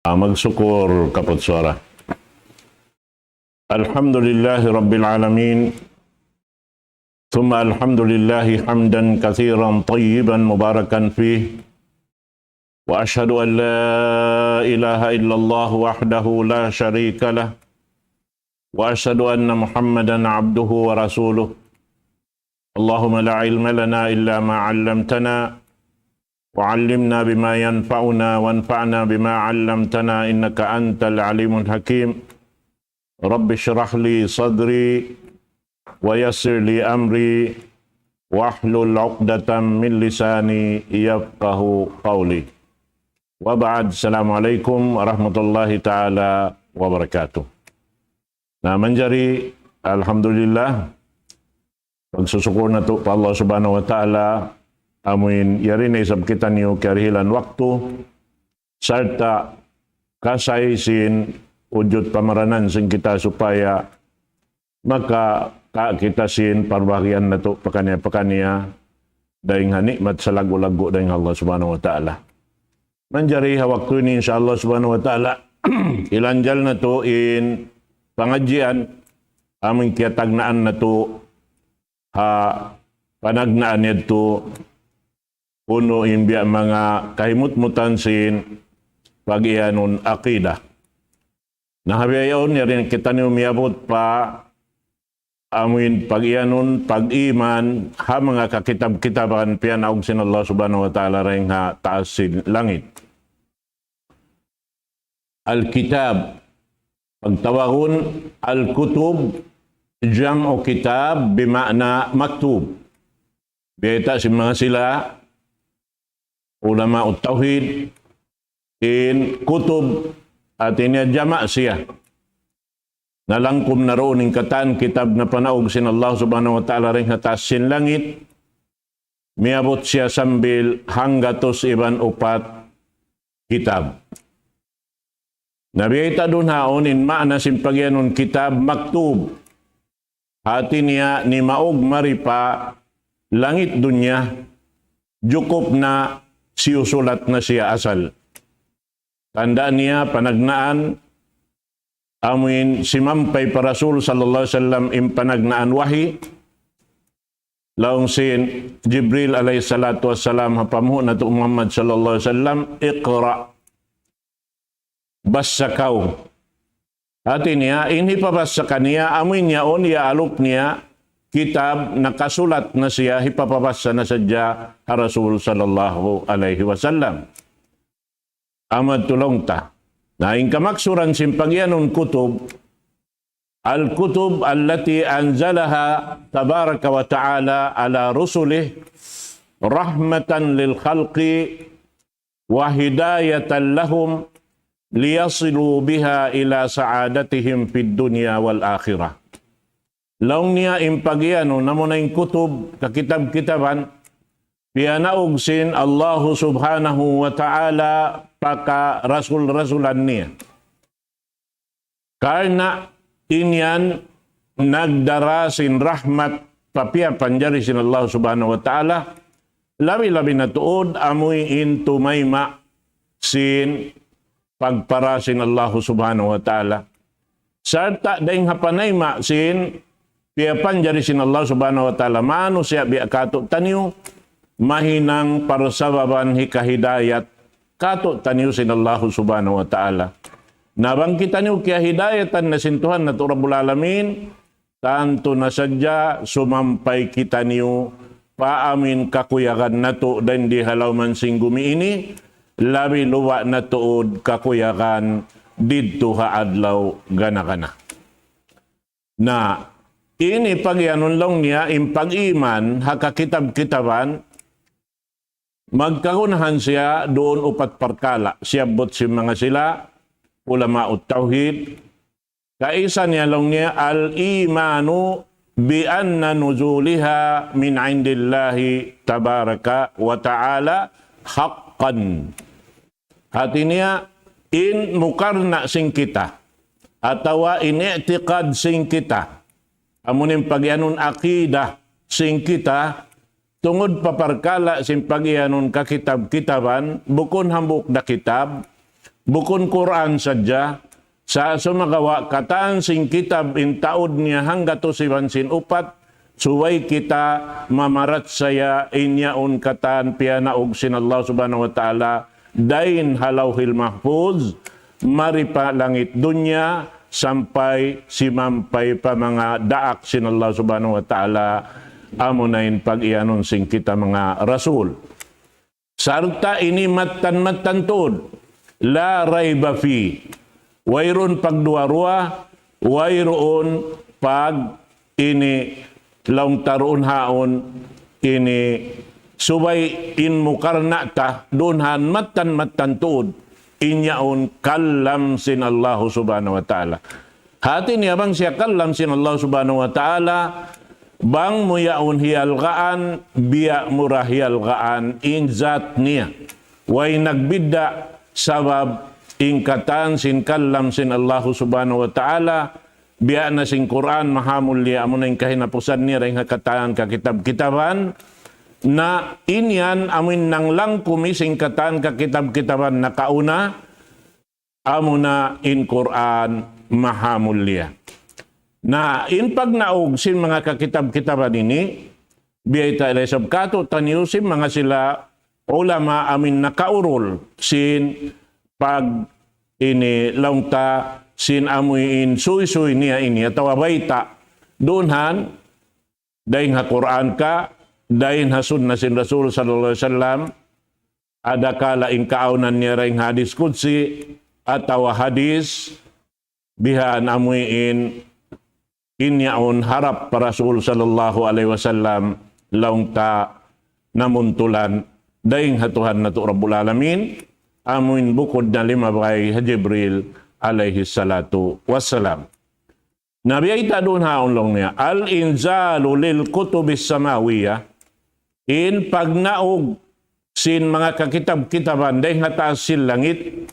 Magsyukur kapat suara. Alhamdulillahi Rabbil Alamin. Thumma alhamdulillahi hamdan kathiran tayyiban mubarakan fih. Wa ashhadu an la ilaha illallah wahdahu la sharika lah. Wa ashhadu anna Muhammadan abduhu wa rasuluh. Allahumma la ilma lana illa ma 'allamtana. وعلمنا بما ينفعنا وانفعنا بما علمتنا إنك أنت العليم الحكيم رب اشرح لي صدري ويسر لي أمري واحلل عقدة من لساني يفقه قولي وبعد السلام عليكم ورحمة الله تعالى وبركاته. Nah, menjadi alhamdulillah pagsusukur na to pa Allah subhanahu wa ta'ala amuin yarin isab kita niyo karihilan waktu serta kasaysin ujud pamaranan sing kita supaya maka kita sin parbagian na to pakanya daing hanikmat sa lagu-lagu daing Allah subhanahu wa ta'ala. Manjari waktu ini insyaallah subhanahu wa ta'ala ilanjal na to in pangajian aming kiyatagnaan na to panagnaan nito puno imbiya mga kahimut-mutan sin pag-iyanon akidah. Nahabiyayon niya rin kita niyo miyabot pa amuin pag-iyanon, pag-iman ha mga kakitab-kitaban piyanaog sin Allah subhanahu wa ta'ala rin ha taas sin langit. Al-kitab pagtawagon al-kutub jam'u kitab bimakna maktub. Biyata si mga sila ulama ut-tauhid in kutub at inya jama' siya. Nalangkum na roon ng katan kitab na panaog sin Allah subhanahu wa ta'ala rin hatas sin langit. Miabot siya sambil hanggatos iban upat kitab. Nabiyita dun haon in maana sin pagyanon kitab maktub. Hati niya ni maog maripa langit dunya jukup na siyusulat na siya asal. Tandaan niya panagnaan amuin si Mampay pa Rasul sallallahu alaihi wasallam impanagnaan wahi laong sin Jibril alaihi salatu wassalam hapamuho na to Muhammad sallallahu alaihi wasallam iqra basakaw. Hati niya inhi pa basa kaniya amuin niya on ya alok niya kitab nakasulat na siya hipapabasa na sadya ha Rasul sallallahu alaihi wasallam. Amad tulong ta. Naing kamaksuran simpagyanon kutub al-kutub allati anzalaha tabaraka wa ta'ala ala rusulih rahmatan lil khalqi wa hidayatan lahum liyasilu biha ila sa'adatihim fid dunya wal akhirah. Laong niya impagiyano namo na yung kutub, kakitab-kitaban, piyanaog sin Allah subhanahu wa ta'ala paka rasul-rasulan niya. Karena inyan nagdara sin rahmat papia panjari sin Allah subhanahu wa ta'ala, labi-labi na tuod amoy intumayma sin pagpara sin Allah subhanahu wa ta'ala. Sarta daing hapanayma sin piyapan jari sin Allah subhanahu wa ta'ala mano siya biya kato taniyo mahinang parsababan hikahidayat kato taniyo sin Allah subhanahu wa ta'ala. Nabang kita niyo kaya hidayatan na sintuhan na Rabbul Alamin tanto na sadya sumampay kita niyo paamin kakuyakan na to dan di halaw man singgumi ini labi luwa na tuod kakuyakan didto haadlaw gana-gana. Na ini pagyanon lang niya impag-iman hakakitab-kitaban magkagunahan siya doon upat parkala. Siyabot si mga sila ulama ut-tauhid. Kaisa niya lang niya al-imanu bi anna nuzuliha min indillahi tabaraka wa ta'ala haqqan. Hati niya in mukarna sing kita atawa in i'tiqad sing kita. Amunin pagyanon akidah sing kita tungod paparkala sin pagyanon kakitab-kitaban bukon hambuk da kitab bukon Quran sadya, sa sumagawa kataan sing kitab in taod niya hangga to si Wansin upat, suway kita mamarat saya inyaon kataan pianaog sin Allah subhanahu wa ta'ala, dain halawhil mahfuz, maripa langit dunya, sampai simampay pa mga daak sin Allah subhanahu wa ta'ala, amunain pag-ianon sing kita mga rasul. Sarta ini matan-matantod, la rayba fi. Wayron pagduarua, wayroon pag ini laung taroon haon, ini subay in mukarnata, dunhan matan-matantod, inyaon kallam sin Allah subhanahu wa ta'ala. Hati niya bang siya kallam sin Allah subhanahu wa ta'ala, bang muyaun hiyalgaan, biya murah hiyalgaan, inzat niya. Way nagbidda, sabab ingkatan sin kallam sin Allah subhanahu wa ta'ala, biya na sin Quran, mahamul niya, amo na yung kahinapusan niya, rin hakatan kakitab-kitaban, na inyan amin nang lang kumising katan kakitab-kitaban na kauna, amo na in Quran, mahamul niya. Na in pagnaog sin mga kakitab-kitaban ini, biyay tayo sabkato taniusim mga sila ulama amin nakaurol sin pag ini laungta sin amuin suy-suy niya ini ataw bayta dunhan daing ha Quran ka daing ha sunna sin Rasul sallallahu alaihi wasallam ada kala ing kaaunan niya ring hadis qudsi ataw hadis bihan amuin inyaon harap para Rasul sallallahu alaihi wasallam laungta namuntulan daing hatuhan na to Rabbul Alamin amuin bukod na limabay Jibril alaihi salatu wassalam. Nabi ay doon haon lang niya al-inzalu lil kutubis samawiyah in pagnaog sin mga kakitab-kitaban daing hataas sin langit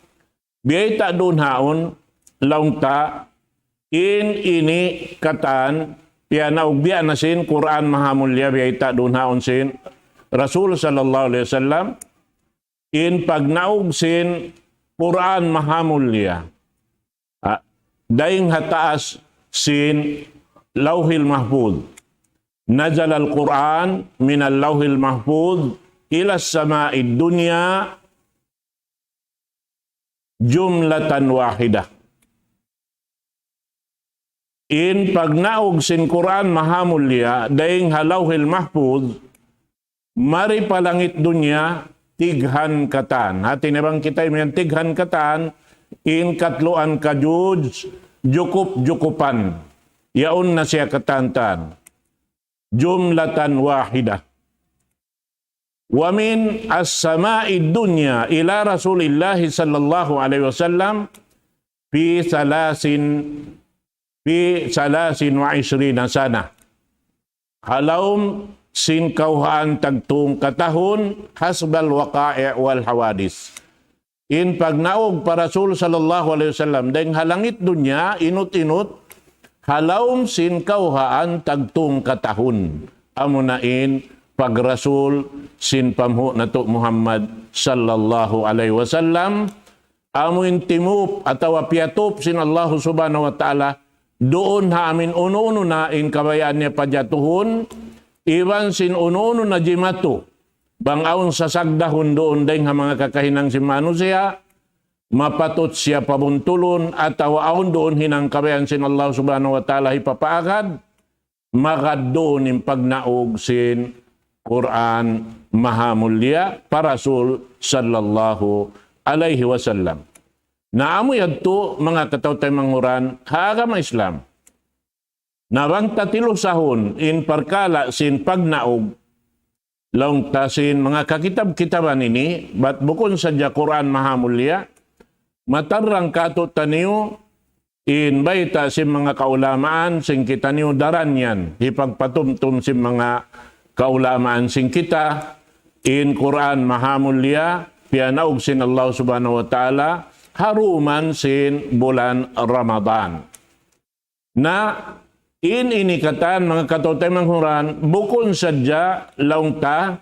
biyay ta doon haon laungta in ini katan pianaog biya na sin Quran mahamulya biyayta doon haon sin Rasul sallallahu alaihi wasallam in pagnaog sin Quran mahamulya daing hataas sin lawhil mahfuz nazal al-Quran min al-lawhil mahfuz ila as-sama'id dunya jumlatan wahidah. In pagnaog sin Quran mahamulya daing halawhil mahfuz mari palangit dunya tighan katan. Hati na bang kita yung tighan katan in katluan kajuj jukup-jukupan. Yaon na siya katantan. Jumlatan wahidah. Wa min as-sama'id dunya ila Rasulillahi sallallahu alaihi wasallam fi salasin wa ishrina sana. Halawm sin kauhaan tagtung katahon hasbal waqa'i' wal hawadis. In pagnaog para Rasul sallallahu alaihi wasallam deng halangit dunya inut-inut halawm sin kauhaan tagtung katahon. Amunain pag Rasul sin pamhu nato Muhammad sallallahu alaihi wasallam amuin timup atawa piatup sin Allah subhanahu wa ta'ala doon ha amin uno-uno na in kabayaan niya pajatuhon, iwan sin uno-uno na jimato, bangaon sa sagdahon doon dahil ha mga kakahinang si manusia, mapatot siya pabuntulon, at awaon doon hinang kabayaan sin Allah subhanahu wa ta'ala ipapaagad, magad doon yung pagnaog sin Quran mahamulya para Rasul sallallahu alaihi wasallam. Naamoy adto mga katawtay manghuran haagama Islam. Nabang tatilo sahon in parkala sin pagnaog laung tasin mga kakitab-kitaban ini bat bukon sadya Quran mahamulya matarang kato taniyo in bayta sin mga kaulamaan sin kita niyo daran yan ipagpatumtum sin mga kaulamaan sin kita in Quran mahamulya pianaog sin Allah subhanahu wa ta'ala haruman sin bulan Ramadan. Na inikatan mga katotay manghuran, bukon sadya laungta,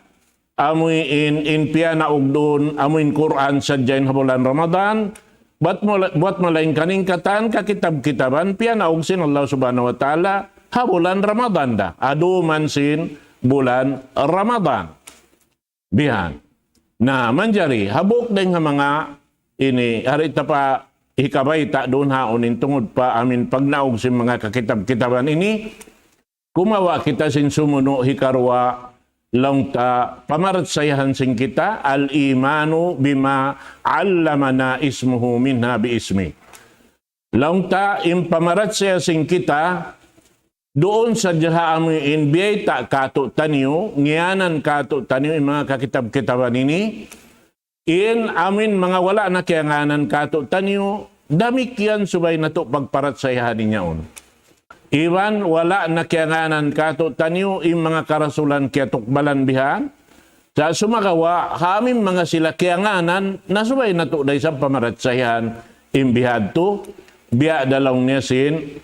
amoy in piana ugdon, amoy in Quran sadya in bulan Ramadan, buat malaing kaning katan kakitab-kitaban pianaog sin Allah subhanahu wa ta'ala bulan Ramadan da. Aduman sin bulan Ramadan. Bihan. Na manjari, habok din nga mga ini, harita pa hikabay ta doon haonin tungod pa amin pagnaog sin mga kakitab-kitaban ini, kumawa kita sin sumuno hikarwa lang ta pamaratsayahan sin kita al-imanu bima allamana ismuhu minha bi ismi. Lang ta impamaratsaya sin kita doon sa jaha amin biyay ta kato taniyo, ngiyanan kato taniyo yung mga kakitab-kitaban ini, in amin mga wala na kiyanganan kato taniyo, damikyan subay na to pagparatsayahan ninyaon. Iwan wala na kiyanganan kato taniyo yung mga karasulan kaya tukbalan bihan. Sa sumagawa, kami mga sila kiyanganan na subay na to dahil sa pamaratsayahan imbihad to. Biya dalawang niya sin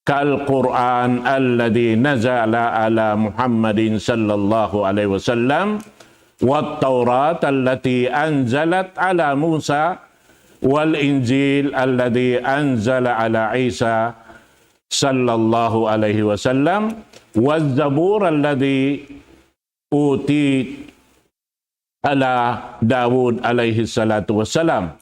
kal-Quran alladhi nazala ala Muhammadin sallallahu alaihi wasallam wat Taurat allati anzalat ala Musa wal Injil alladhi anzala ala Isa sallallahu alaihi wasallam waz Zabur alladhi uti ala Dawud alaihi salatu wassalam.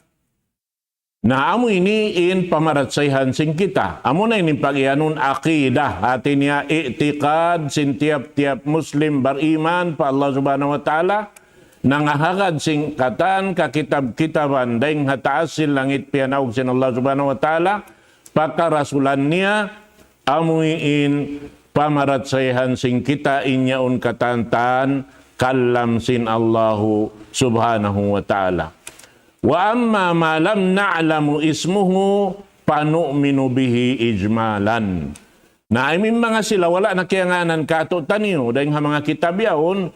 Na amo ini in pamaratsayhan sin kita. Amo na ini pag-ianun akidah. Atin niya i'tiqad sin tiap-tiap Muslim beriman pa Allah subhanahu wa ta'ala. Nangahagad sin katan kakitab-kitaban daing hataas sin langit pianaog sin Allah subhanahu wa ta'ala. Pakarasulan niya amo in pamaratsayhan sin kita inyaun katantan kalam sin Allahu subhanahu wa ta'ala. Wa amma ma lam na'lamu ismuhu panu'minu bihi ijmalan. Na amin mga sila wala nakiyanganan kato taniyo dahil mga kitab yaon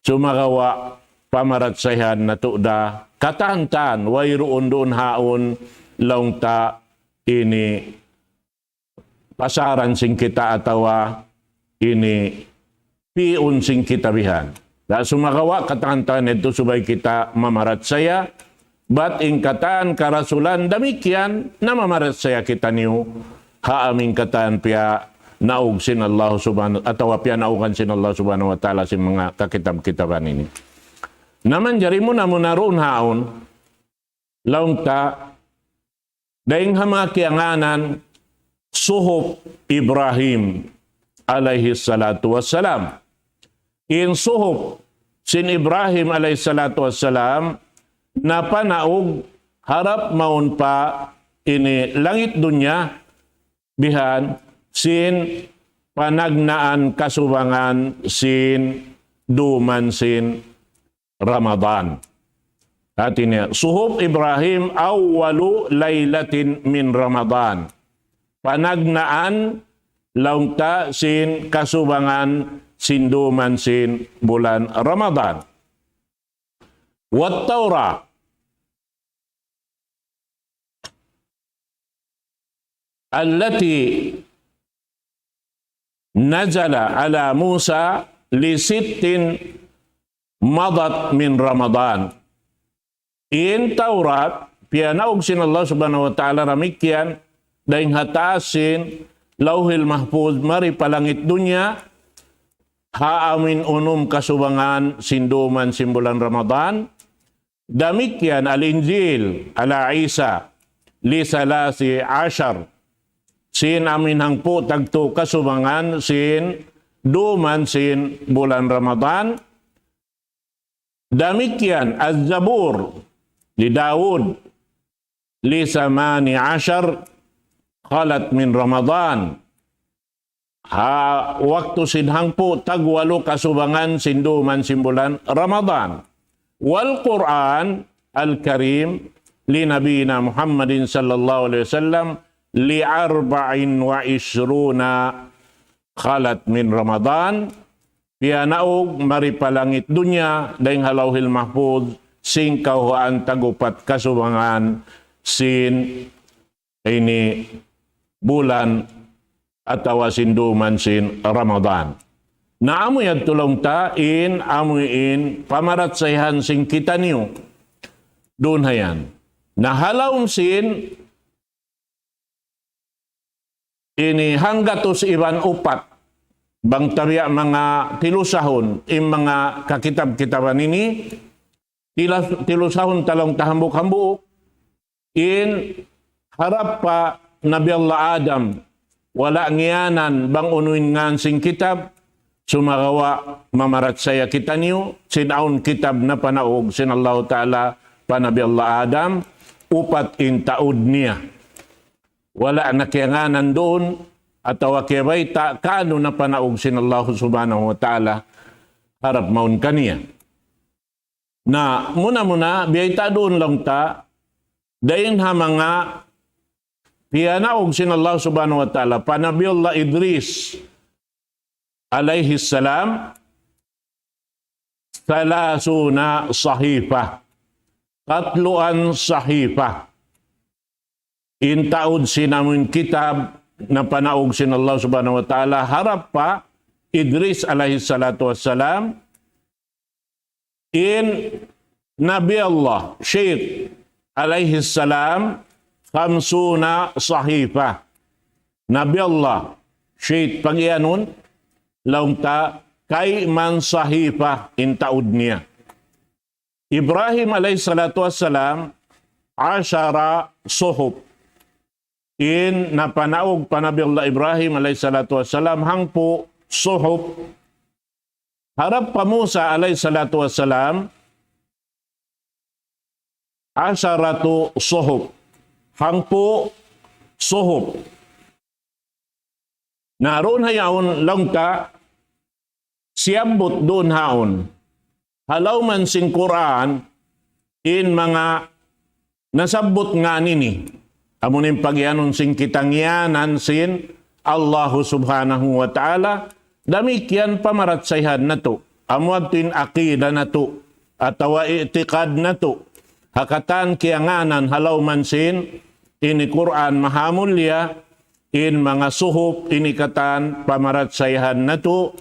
sumagawa pamaratsayan na tuda katantan wayroon doon haon laung ta ini pasaran sing kita atawa ini piun sing kita bihan. Da sumagawa katantan ito subay kita mamaratsaya. Bat ingkatan karasulan damikian na mamaratsaya kita niyo haaming katan pia naug sin Allah subhanahu atau pia naugan sin Allah subhanahu wa ta'ala sin mga kakitab-kitaban ini. Naman jari mo na naroon haon laung ta daing mga kiyanganan suhuf Ibrahim alaihi salatu wassalam. In suhuf sin Ibrahim alaihi salatu wassalam na panaog harap maun pa ini langit dunya bihan sin panagnaan kasubangan sin duman sin Ramadan. At ini suhuf Ibrahim awwalu laylatin min Ramadan. Panagnaan laungta sin kasubangan sin duman sin bulan Ramadan. Wat Taurat allati nazala ala Musa li sittin madat min Ramadan. In Taurat pianaog sin Allah subhanahu wa ta'ala ramikyan daing hatasin lauhil mahfuz mari palangit dunya haamin unum kasubangan sinduman simbulan Ramadan. Damikyan al-Injil ala Isa li salasi ashar sin amin hangpo tagto kasubangan sin duman sin bulan Ramadan. Damikyan az-Zabur li Dawud li samani ashar khalat min Ramadan. Waktu sin hangpo tagwalo kasubangan sin duman sin bulan Ramadan. Wal Quran al-Karim li nabiyina Muhammadin sallallahu alaihi wasallam li 24 khalat min Ramadan. Pianaog maripalangit dunya daing halawhil mahfuz sing kahuan tagupat kasubangan sin ini bulan atawa sinduman sin Ramadan. Na amoy at tulong ta amoy pamaratsayhan sing kita niyo. Doon hayan. Na halawm sin ini hanggatos iban upat bang tarya mga tilusahon mga kakitab-kitaban ini tilusahon talong tahambuk-hambuk in harap pa Nabi Allah Adam wala ngiyanan bang unuin ngan sing kitab sumagawa mamarat saya kita niyo sinaun kitab na panaog sin Allah Ta'ala pa Nabi Allah Adam upat in taud niya wala nakiyanganan doon ataw akibay kano na panaog sin Allah subhanahu wa ta'ala harap maun kaniya. Na muna biyay ta doon lang ta dayin ha mga piyanaog sin Allah subhanahu wa ta'ala panabi Allah Idris alayhi salam salasuna sahifa katluan sahifa intaod sinamun kitab na panaog sin Allah subhanahu wa ta'ala harap pa Idris alaihi salatu wassalam in Nabi Allah Syed alaihi salam khamsuna sahifa Nabi Allah Syed pangyanon laung ta kay man sahifa intaod niya Ibrahim alaihi salatu wassalam ashara suhub in napanaog pa Nabi Allah Ibrahim alayhi salatu wassalam hangpo suhub harap pa Musa alayhi salatu wassalam asharatu suhub hangpo suhub naroon hayaon lang ta siyambot doon haon halaw man sing Quran in mga nasabot nga nini amunin pagyanon sing kitangyanan sin Allah subhanahu wa ta'ala damikyan pamaratsayhan na to amuadin akida na to atawa itikad na to hakatan kiyanganan halaw man sin ini Quran mahamulya in mga suhop inikatan pamaratsayhan na to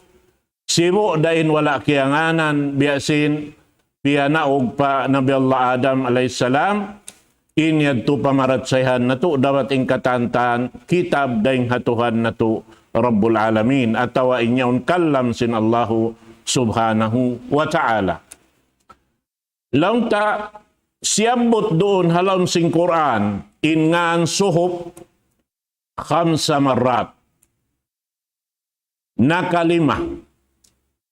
sibo dain wala kiyanganan biyasin piyanaog pa Nabi Allah Adam alayhisalam inyad to pamaratsayhan na to dapat ingkatantan kitab daing hatuhan na to Rabbul Alamin atawa inyaon kallam sin Allahu subhanahu wa ta'ala. Laung ta siyambot doon halaw sing Quran in ngan suhop khamsa marrat nakalima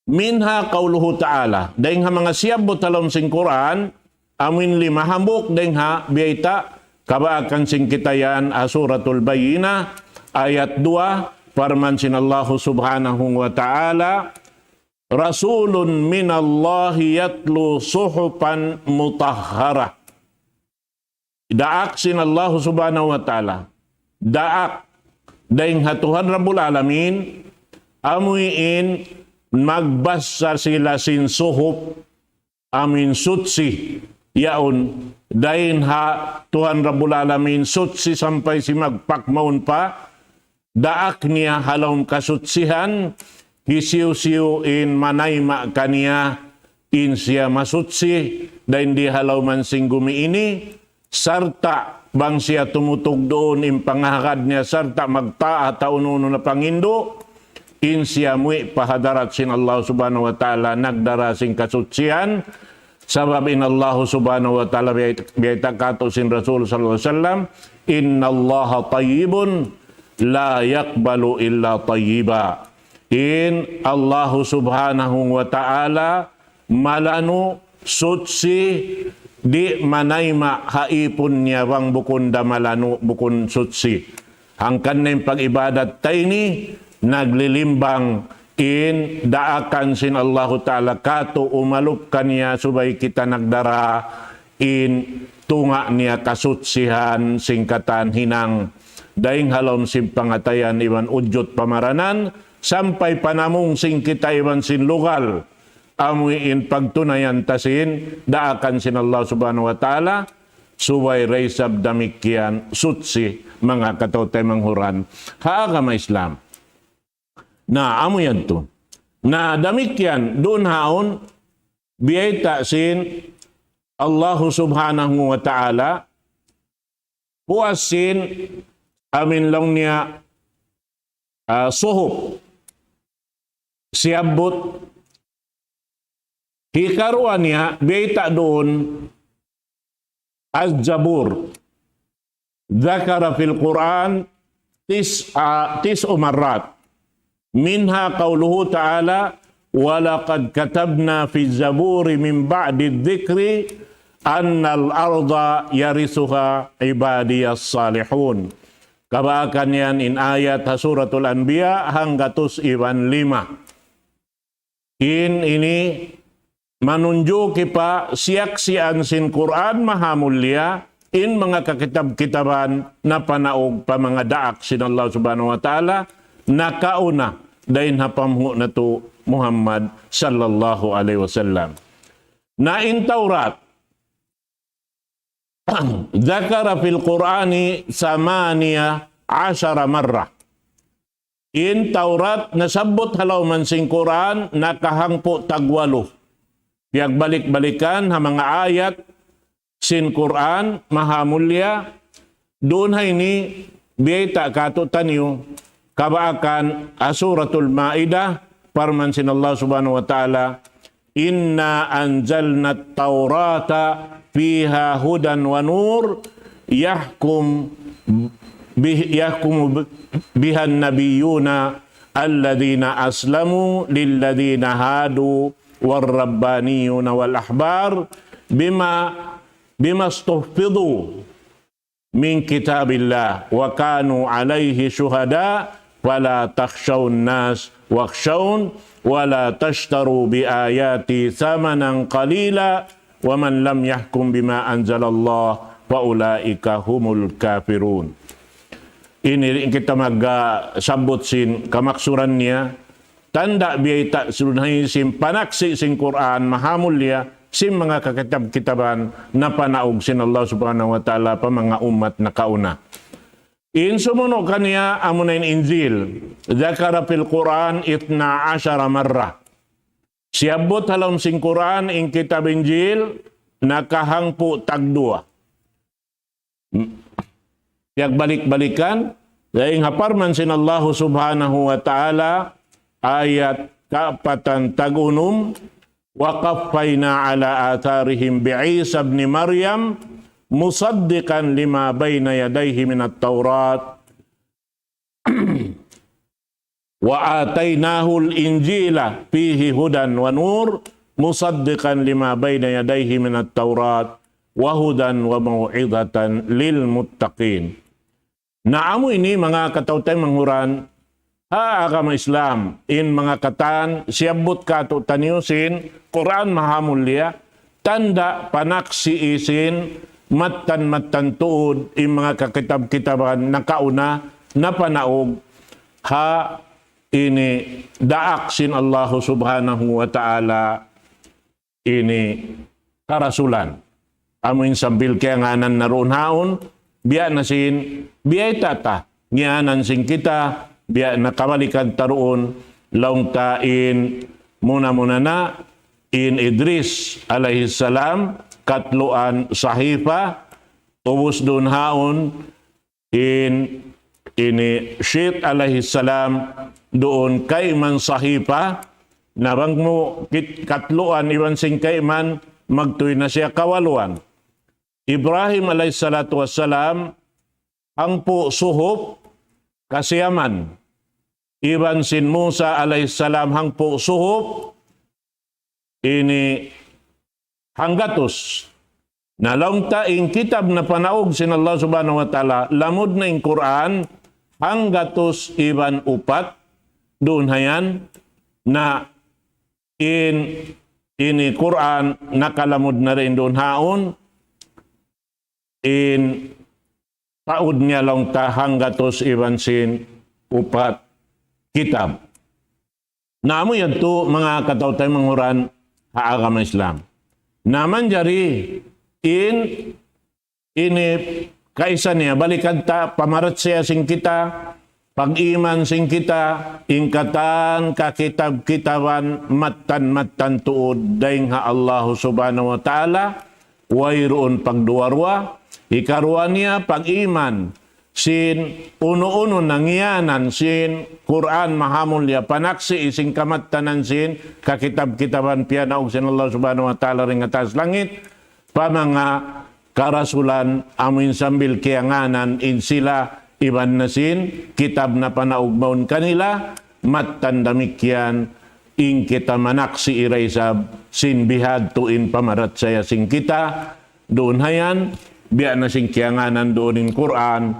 minha qauluhu ta'ala daing ha mga siyambot halaw sing Quran amin lima hambuk deng ha biyaita kabaakan sing kitayan suratul Bayyinah ayat 2 farman sin Allah subhanahu wa ta'ala rasulun minallahi yatlu suhupan mutahharah daak sin Allah subhanahu wa ta'ala daak deng ha Tuhan Rabbul Alamin amuin magbasa sila sin suhup amin sutsi yaon dahin ha Tuhan Rabbul Alamin sutsi sampai si magpakmaon pa daak niya halawm kasutsihan hisiw-siw in manayma kaniya in siya masutsi dahin di halaw man sing gumiini sarta bang siya tumutog doon in pangahakad niya sarta magtaa taununo na pangindo in siya mui pahadarat sin Allah subhanahu wa ta'ala nagdara sing kasutsihan sabab in Allah subhanahu wa ta'ala biyayta kato sin Rasul sallallahu alaihi wasallam inna Allah tayyibun la yakbalu illa tayyiba in Allah subhanahu wa ta'ala malanu sutsi di manayma haipon niya wang bukun da malanu bukun sutsi hangkan na yung pag-ibadat tayo ni naglilimbang in daakan sin Allah Ta'ala kato umalup kaniya subay kita nagdara in tunga niya kasutsihan singkatan hinang daing halom sin pangatayan iwan udyot pamaranan sampai panamong sing kita iwan sin lugal amuy in pagtunayan tasin daakan sin Allah Subhanahu wa Ta'ala subay raysab damikyan sutsi mga katotay manghuran haagama Islam na amo yan to. Na damikyan, doon haon, biyayta sin Allah subhanahu wa ta'ala, puasin amin lang niya suhop siabot hikaruan niya beta doon az-Zabur dzakara fil Quran tis'u marrat minha qauluhu ta'ala walaqad katabna fi zaburi min ba'di dzikri annal arda yarisuha ibadiyas salihun. Kabaakan yan in ayat suratul Anbiya hangga tus iwan 5. Ini menunjuk pa siaksian sin Quran maha mulia in mga kakitab-kitaban na panaog pa mga daak sin Allah subhanahu wa ta'ala nakauna dahin hapamhu na to Muhammad sallallahu alaihi wasallam. Na in Taurat Dzakara fil Qur'ani samaniya asyara marrah. In Taurat nasabot halaw man sing Quran nakahangpo tagwalo. Piag balik-balikan ha mga ayat sin Quran maha mulya doon hay ni biyeta katutan niyo kabaakan Suratul Maidah parman sin Allah subhanahu wa ta'ala inna anzalna at-taurata fiha hudan wa nur yahkum biha an-nabiyyuna alladhina aslamu lilladhina hadu warrabbaniyuna wal ahbar bima stuhfidhu min kitabillah wa kanu alaihi syuhada wala takhshawun nas wakhshawun wala tashtaru bi ayati thamanan qalila wa man lam yahkum bima anzalallah fa ulaika humul kafirun. Ini kita sabot sin kamaksuran niya tanda biyata sunay sim panaksi sin Quran mahamulya sim mga kakitab-kitaban na panaog sin Allah subhanahu wa ta'ala pa mga umat na kauna. In sumuno kaniya amunain Injil dzakara fil Quran 12 marrah. Siabot halom sing Quran in kitab Injil nakahangpo tagdua. Piag balik-balikan daing haparman sin Allah subhanahu wa ta'ala ayat kaapatan tagunum wa qaffayna ala atharihim bi Isa ibn Maryam musaddiqan lima bayna yadayhi min at-Taurat wa atainahu al-Injila fihi hudan wa nur musaddiqan lima bayna yadayhi min at-Taurat wa hudan wa mau'izatan lil muttaqin. Naamo ini mga katautay manghuran agama Islam in mga katan siabot kato taniusin Quran mahamulya tanda panaksi isin matan tuod in mga kakitab-kitaban na kauna na panaog ha ini daak sin Allah subhanahu wa ta'ala ini karasulan. Amuin sambil kaya nganan naroon haon biya na sin biya tata ngianan sin kita biya na kamalikan taroon laung tain muna na in Idris alaihi salam katluan sahifa ubos doon haon in ini Syed alaihi salam doon kay man sahifa nabang mo katluan iwan sing kay man magtuy na siya kawaluan. Ibrahim alaihi salatu wassalam ang po suhop kasiyaman. Iban sin Musa alaihi salam hang po suhop ini hanggatos. Nalaung taing kitab na panaog sin Allah subhanahu wa ta'ala lamod na in Quran hanggatos iban upat doon hayan na ini Quran nakalamod na rin doon haon in paud niya lang ta hanggatos iban sin upat kitab. Namo yan to mga katautay manghuran haagama Islam. Naman jari ini kaisa niya balikan ta pamarat siya sing kita pag-iman sing kita ingkatan kakitab-kitaban matan tuod daing ha Allah subhanahu wa ta'ala wayroon pagduwarwa Ikaruan niya pag-iman, sin uno-uno nangiyanan, sin Quran mahamulya, panaksi ising kamattanan sin, kakitab-kitaban piyanaog sin Allah subhanahu wa ta'ala ring atas langit, pamanga karasulan amin sambil kiyanganan in sila iban na sin, kitab na panaugmaon kanila, matandamikyan, in kita manaksi iraysab, sin bihad tuin pamarat saya sing kita, doon hayan, biya na sing kiyanganan doon in Quran,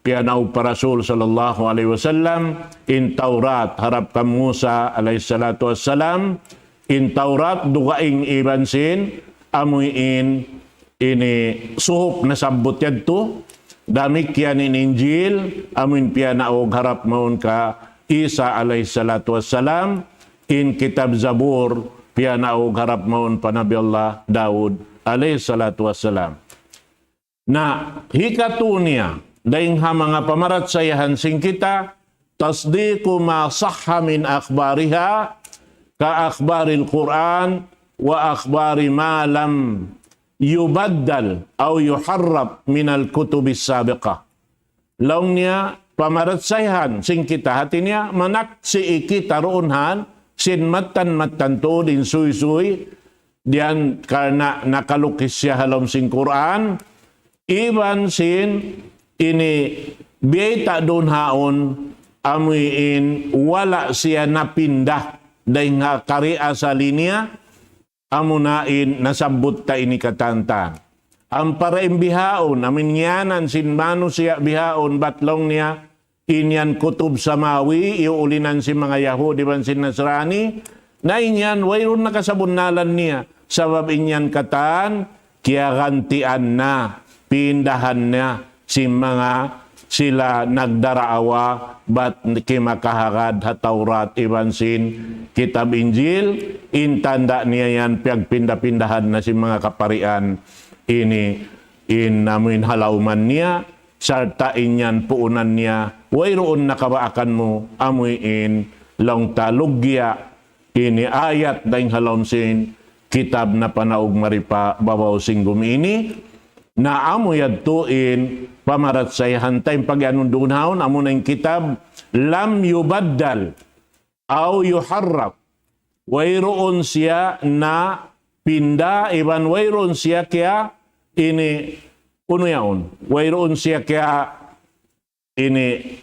piyanaw pa Rasul sallallahu alaihi wasallam, in Taurat, harap ka Musa alaihi salatu wassalam, in Taurat, dugaing iban sin, amuin, ini suhop na sabot yadto, damik yan in Injil, amin piyanaog harap maun ka Isa alaihi salatu wassalam, in kitab Zabur, piyanaog harap maun pa Nabi Allah Daud alaihi salatu wassalam. Na hikatunya, daing ha mga pamaratsayahan sing kita, tasdiqu ma sahha min akhbariha, ka akhbaril Quran, wa akhbari ma lam yubaddal au yuharrab minal kutubis sabiqah. Laung niya pamaratsayhan sing kita hati niya manak si iki taruunhan sin matan to din suy-suy diyan karena nakalukis siya halom sing Quran iban sin ini biyay doon haon amuin wala siya napindah dahil nga karia sa linya amunain nasabot ta ini katantang. Ang paraim bihaon, amin yanan sin manu siya bihaon, batlong niya, inyan kutub samawi, iulinan si mga Yahudi ban sin Nasrani, na inyan, wayron nakasabunnalan niya, sabab inyan katan, kaya gantian na, pindahan na, si mga sila nagdaraawa, bat kimakahagad ha Taurat, iban sin kitab Injil, intanda niya yan, piyagpinda-pindahan na si mga kaparian, ini namin halauman niya, sartain yan puunan niya, wayroon nakabaakan mo, amuin, lang talugya, ini ayat daing halaum sin, kitab na panaog maripa, babaw singgum ini, na amuyad tuin, pamarat say hantay pag-anong dunhaon, amo na yung kitab, lam yubaddal, au yuharrab, wayroon siya na pinda, iban wayroon siya kaya, ini, puno yaon, wayroon siya kaya, ini,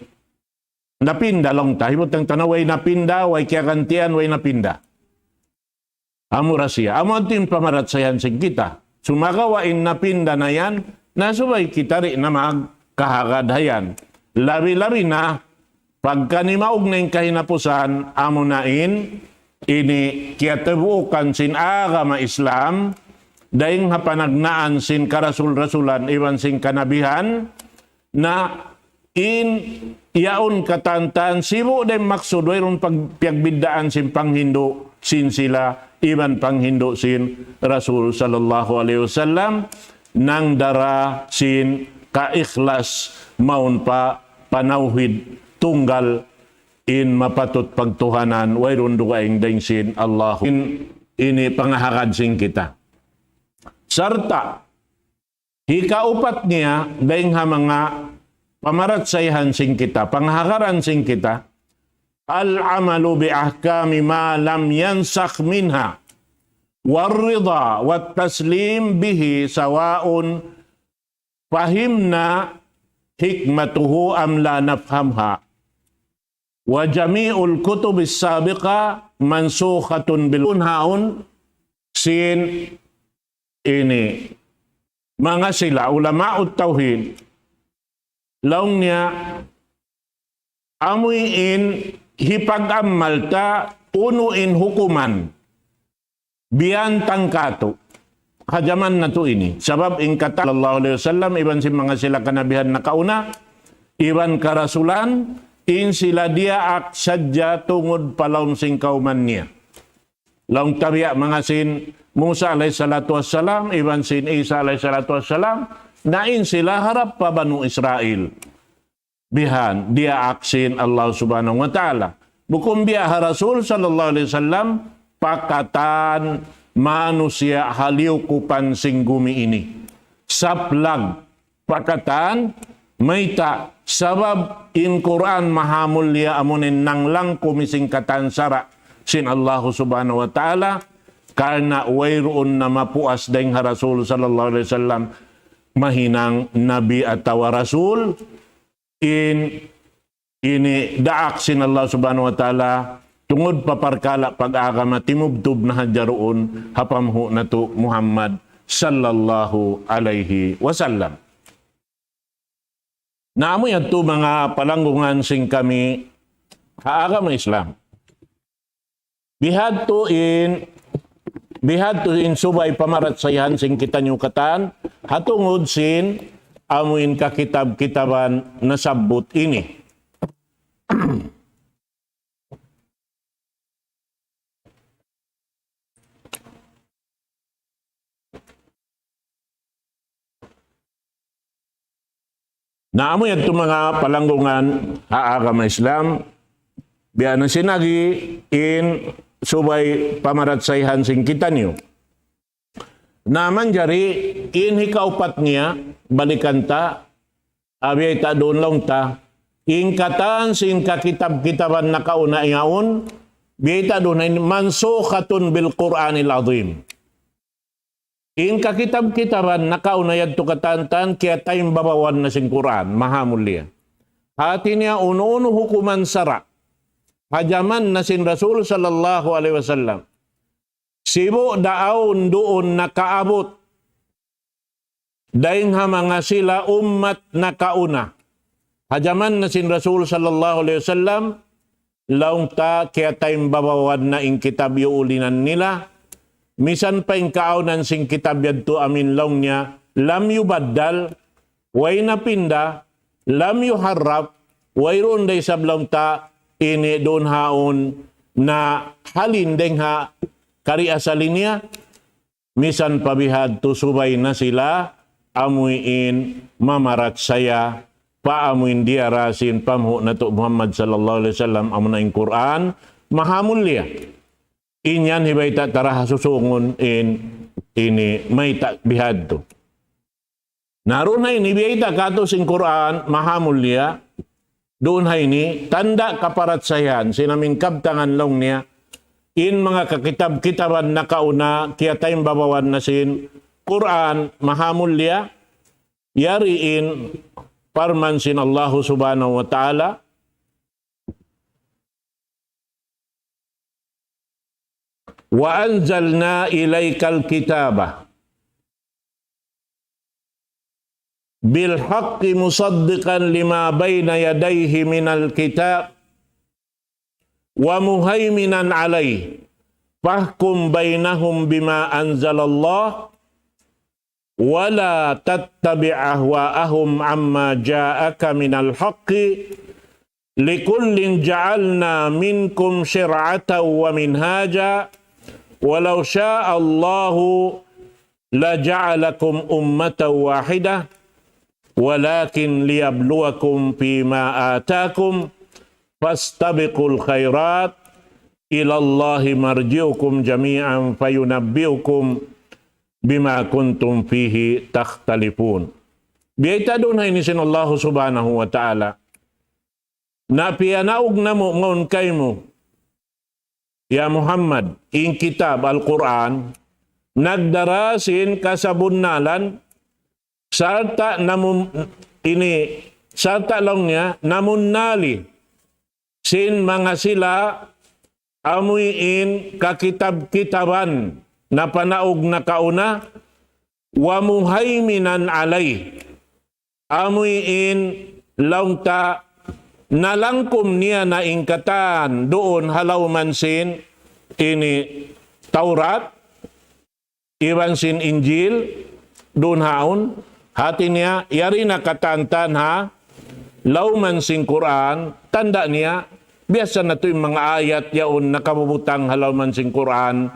napinda lang tayo, himot ang tanaway napinda, way kaya kantian, way napinda. Amura siya, amo atin pamarat sayan sig kita, sumagawain napinda na yan, nasubay kita rin na magkahagadayan. Labi-labi na, pagka nimaog na yung kahinapusan, amo nain, ini kiyatabukan sin agama Islam, daing hapanagnaan sin karasul-rasulan, iwan sin kanabihan, na in yaon katantan, sibo din maksud, wayron pagpiagbidaan sin panghindo, sin sila, iban panghindo sin Rasul sallallahu alaihi wasallam, nang dara sin kaikhlas maun pa panawhid tunggal in mapatot pagtuhanan wayron dugaing daing sin Allah ini pangahakad sin kita. Sarta hikaupat niya daing ha mga pamaratsayhan sin kita, pangahakaran sin kita, al-amalu bi ahkami ma lam yansakh minha warida wat taslim bihi sawaun fahimna hikmatuhu am la nafhamha wa jami'ul kutubis sabiqa mansukhatun bil unhaun sin ini mga sila ulama'ut tauhid laung niya amuin hipag-amal ta unuin hukuman biyan tangkato hajaman na to ini sabab in kata sallallahu alaihi wasallam iban si mga sila kanabihan na kauna iban karasulan in sila dia ak sadya tungod palaum sing kauman niya laung tabiya mga sin Musa alaihi salatu wassalam iban sin Isa alaihi salatu wassalam na in sila harap pa Banu Israel bihan dia aksin Allah subhanahu wa ta'ala. Bukum biya Rasul sallallahu alaihi wasallam pakatan manusia haliw kupan singgumi ini. Saplag pakatan mayta sabab in Quran mahamulya amunin nang lang kumising katan sara sin Allah subhanahu wa ta'ala karena wayroon na mapuas dahing Rasul sallallahu alaihi wasallam mahinang nabi atau rasul ini daak sin Allah subhanahu wa ta'ala tungod paparkala pag-agama timubtub na hadyaroon hapamhu na to Muhammad sallallahu alaihi wasallam. Naamoy ato mga palanggungan sing kami haagama Islam. Bihad to in subay pamaratsayan sing kita nyukatan hatungod sin amuin kakitab-kitaban na sabot ini. Naamoy ato mga palanggungan haagama Islam biya na sinagi in subay pamaratsayhan sing kita niyo. Naman jari in hikaupat niya balikan ta abiyay ta doon lang ta in katan sing kakitab-kitaban na kauna ingaon biyay ta doon ay mansukhatun bil Qur'anil Azim. In kakitab-kitaban na kauna yad to katantan kaya tayong babawan na sing Quran mahamulya. Hati niya uno-uno hukuman sara hajaman na sin Rasul sallallahu alaihi wasallam. Sibo daon doon nakaabot. Daing mga sila ummat na kauna. Hajaman na sin Rasul sallallahu alaihi wasallam. Laung ta kaya tayong babawan na in kitab ulinan nila. Misan pa in kaunan sing kitab yadto amin laung niya. Lam yubaddal. Way na pinda. Lam yuharrab. Way roon day sablaung ta. Ini doon haon na halin deng ha kari asalin niya misan pabihad to subay na sila amuin mamarat saya paamuin dia rasin pamhu na to Muhammad sallallahu alaihi wasallam amuna in Quran mahamulya inyan hibay ta taraha susungon ini may ta bihad to naroon na ini biyay ta kato sing Quran mahamulya doon hay ni, tanda kaparatsayan, sinaming kabtangan long niya, in mga kakitab-kitaban na kauna, kaya tayong babawan na sin, Quran, mahamulya, yariin, parman sin Allah subhanahu wa ta'ala, wa anzalna ilaykal kitaba, بالحق مصدقا لما بين يديه من الكتاب ومهيمنا عليه فاحكم بينهم بما أنزل الله ولا تتبع أهواءهم عما جاءك من الحق لكل جعلنا منكم شرعة ومنهاجا ولو شاء الله لجعلكم أمة واحدة walakin liyabluwakum fima atakum fastabiqul khairat ilallahi marji'ukum jami'an fayunabbi'ukum bima kuntum fihi takhtalifun. Biyayta doon hay ni sin Allah subhanahu wa ta'ala na piyanaog na mo ngon kay mo ya Muhammad in kitab al-Quran nagdarasin kasabunnalan sarta namun ini sarta lang niya namun nali sin mga sila amuin kakitab-kitaban na panaog na kauna wa muhaiminan alay amuin launta nalangkom niya na ingkatan doon halaw man sin ini Taurat iwan sin Injil doon haon hati niya, yari na katantan ha, lauman sing Quran, tanda niya, biasa na to yung mga ayat yaon nakamubutang halauman sing Quran,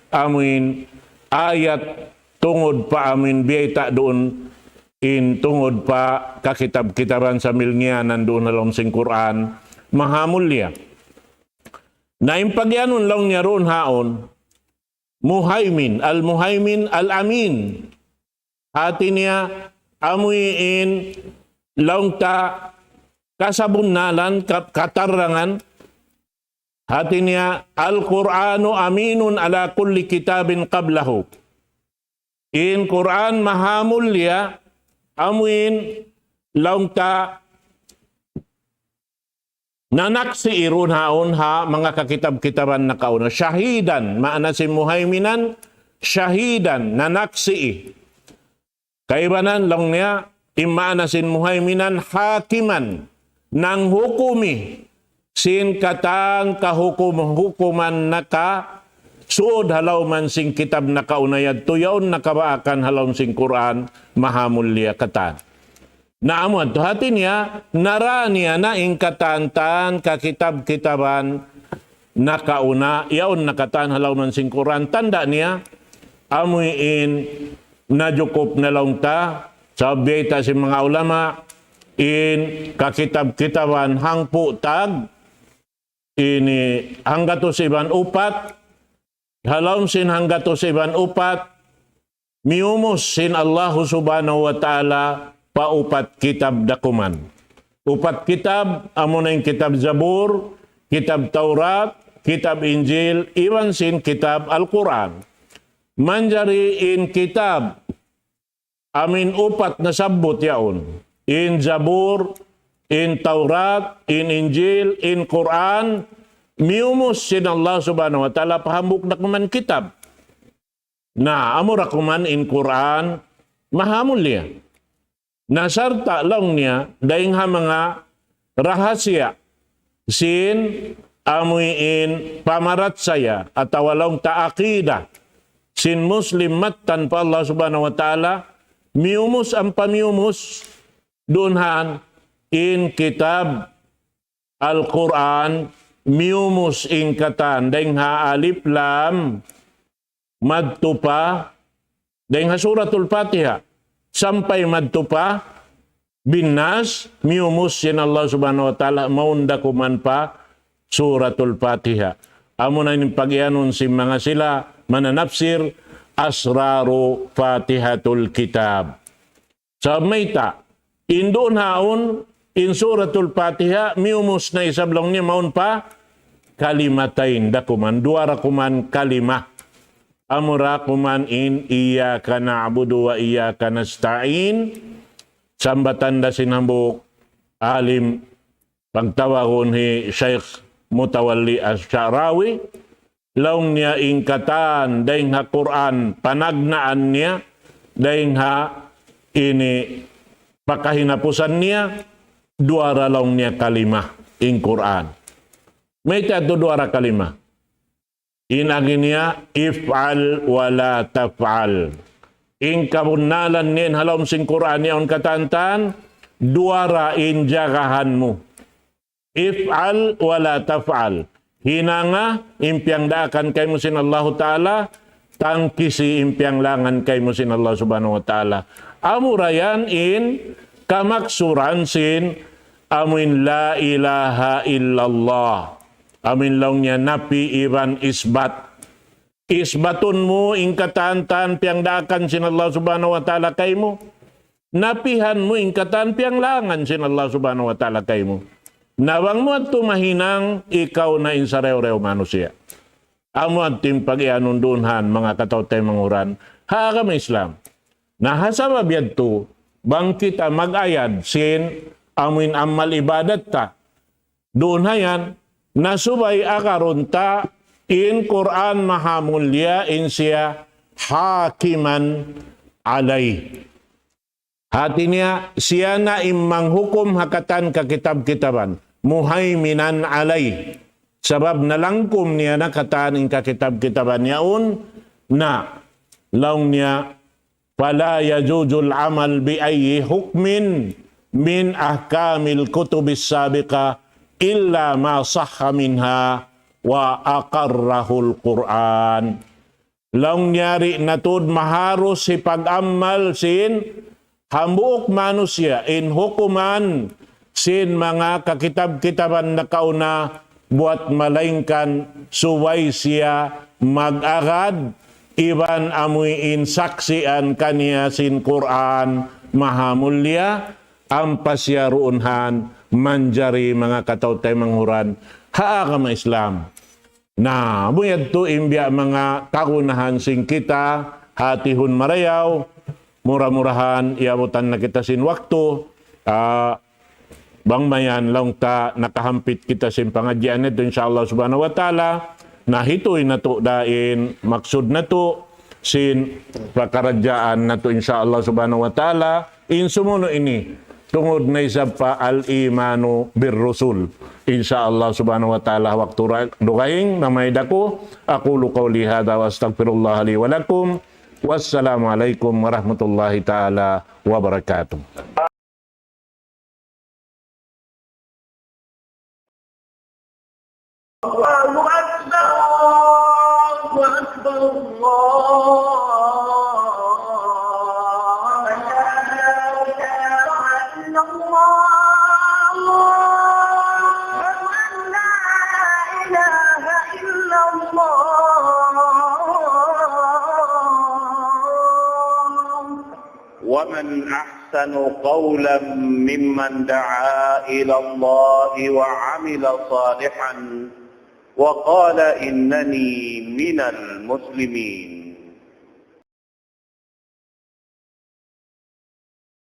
amin ayat tungod pa amin biyayta doon, in tungod pa kakitab-kitaban sa milngianan doon halauman sing Quran, mahamulya. Na impagyanon lang niya roon haon, muhaimin, al-amin, hati niya, amuin laung ta kasabunalan katarangan hati niya Al-Qur'anu aminun ala kulli kitabin qablahu. In Quran mahamulya amuin laung ta nanak si irun haon ha mga kakitab-kitaban na kauna. Syahidan, maana si muhaiminan, syahidan, nanak si kaibanan lang niya, imana sin muhaiminan, hakiman, nang hukumi, sin katang kahukuman na ka, suod halaw man sing kitab na kaunayad, tuyaon nakabaakan halaw sing Quran, mahamulya katan. Naamod, hati niya, nara niya na ingkatantan kakitab-kitaban na kauna, yaon nakatan halaw man sing Quran, tanda niya, amuin najukup na lang ta, sabi ta si mga ulama, in kakitab-kitaban hangpu tag, ini hanggatos iban upat, halaw sin hanggatos iban upat, miumos sin Allah subhanahu wa ta'ala, paupat kitab dakuman. Upat kitab, amo na yung kitab Zabur, kitab Taurat, kitab Injil, iwan sin kitab Al-Quran. Manjari in kitab, amin upat na sabot yaon. In Zabur, in Taurat, in Injil, in Quran, miumos sin Allah subhanahu wa ta'ala, pahambuk dakuman kitab. Na amo rakuman in Quran, mahamul niya. Nasarta lang niya dahil nga mga rahasya sin amuin pamarat saya at walong taakida sin muslim matan pa Allah subhanahu wa ta'ala miumus ang pamiumus dunhan in kitab Al-Quran miumus in katan dahil nga alif lam madtupa dahil nga suratul Fatiha sampai madtupa binas miumus sin Allah subhanahu wa ta'ala maunda kuman pa suratul Fatiha. Amo na yung pag-ianon si mga sila mananapsir asraru Fatihatul Kitab. Sa mayta, indon haon in suratul Fatiha miumus na isablong niya maun pa kalimatain dakuman duara kuman kalimah. Amura kuman in iyyaka na'budu wa iyyaka nasta'in sambatan da sinambuk alim pagtawahon hi Sheikh Mutawalli Asy'arawi laung niya ingkatan daing ha Quran panagnaan niya daing ha ini pakahinapusan niya duara laung niya kalimah in Quran may tado duara kalimah inagin niya, if'al wala taf'al. In kabunalan niyan halom sing Quran niya on katantan, duara in jagahan mo. If'al wala taf'al. Hinanga, impiang daakan kay mo sin Allah Ta'ala, tangkisi impiang langan kay mo sin Allah Subhanahu Wa Ta'ala. Amurayan in kamaksuran sin amin la ilaha illallah. Amin lang niya napi iban isbat. Isbatun mo ingkatantan piang dakan sin Allah subhanahu wa ta'ala kay mo. Napihan mo ingkatan piang langan sin Allah subhanahu wa ta'ala kay mo. Nawang mo at tumahinang ikaw na insarew-rew manusia. Amo at timpag-ianong dunhan mga katawtay manguran. Ha kami Islam. Nahasabab yadto bang kita mag-ayad sin amin amal ibadat ta. Doon hayan nasubay akaron ta in Quran mahamulya in siya hakiman alay. Hati niya siya na imang hukum hakatan ka kitab-kitaban. Muhaiminan alay. Sabab nalangkum niya na katan in ka kitab-kitaban yaun na laung niya fala yajujul amal bi ayyi hukmin min ahkamil kutubis sabiqa illa ma sahha minha wa aqarrahul Quran. Laung nyari natud maharus si pag-amal sin hambuok manusia in hukuman sin mga kakitab-kitaban na kauna buat malaingkan suway siya mag-agad iban amuin saksian kaniya sin Quran maha mulia ampas yaruunhan manjari mga kataw tay manghuran haagama Islam. Nah, buyad to imbya mga kagunahan sing kita, hatihon marayaw, mura-murahan, iabutan na kita sin waktu, bang mayan lang ta nakahampit kita sin pangadyan nito insyaAllah subhanahu wa ta'ala, na hitoy na to dain, maksud na to, sin prakaradyaan na to insyaAllah subhanahu wa ta'ala, insumuno ini, tungod na isa pa al-imanu bir-rusul. Insyaallah subhanahu wa ta'ala waktu dukaing na may dako. Aqulu qawli hadha wa astaghfirullah li wa lakum. Wassalamualaikum warahmatullahi ta'ala wabarakatuh. Allahu Akbar, Allahu Akbar, Allah. ومن أحسن قولا ممن دعا إلى الله وعمل صالحا وقال إنني من المسلمين.